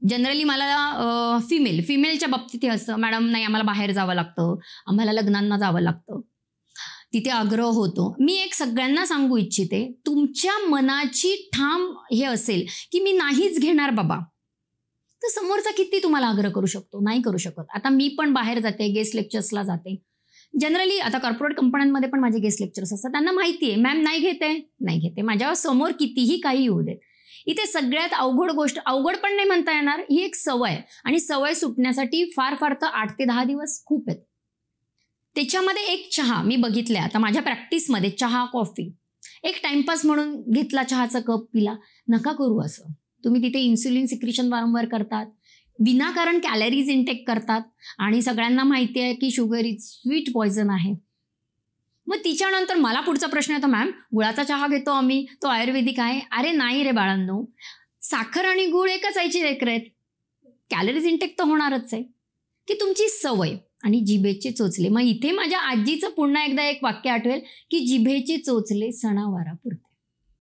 Generally मला फिमेलच्या बाबतीत हे असतं, मॅडम नाही आम्हाला बाहेर जावं लागतं, आम्हाला लग्नांना जावं लागतं, तिथे आग्रह होतो. मी एक सगळ्यांना सांगू इच्छिते, तुमच्या मनाची ठाम हे असेल की मी नाहीच घेणार बाबा, तर समोरचा किती तुम्हाला आग्रह करू शकतो? नाही करू शकत. आता मी पण बाहेर जाते, गेस्ट लेक्चर्सला जाते. जनरली आता कॉर्पोरेट कंपन्यांमध्ये पण माझे गेस्ट लेक्चर्स असतात. त्यांना माहिती आहे मॅम नाही घेते, माझ्या समोर कितीही काही येऊ देत. इथे सगळ्यात अवघड गोष्ट, अवघड पण नाही म्हणता येणार, ही एक सवय, आणि सवय सुटण्यासाठी फार तर 8 ते 10 दिवस खूप आहेत. त्याच्यामध्ये एक चहा मी बघितलंय आता माझ्या प्रॅक्टिसमध्ये, चहा कॉफी एक टाइमपास म्हणून घेतला, चहाचा कप पिला. नका करू असं. तुम्ही तिथे इन्सुलिन सिक्रिशन वारंवार करतात, विनाकारण कॅलरीज इंटेक करतात, आणि सगळ्यांना माहिती आहे की शुगर इज स्वीट पॉयझन आहे. मग तिच्यानंतर मला पुढचा प्रश्न येतो, मॅम गुळाचा चहा घेतो आम्ही, तो आयुर्वेदिक आहे. अरे नाही रे बाळांनो, साखर आणि गुळ एकच आईची लेकरं आहेत, कॅलरीज इंटेक तर होणारच आहे. की तुमची सवय आणि जिभेचे चोचले. मग इथे माझ्या आजीचं पुन्हा एकदा एक वाक्य आठवेल की जिभेचे चोचले सणावारापुरते.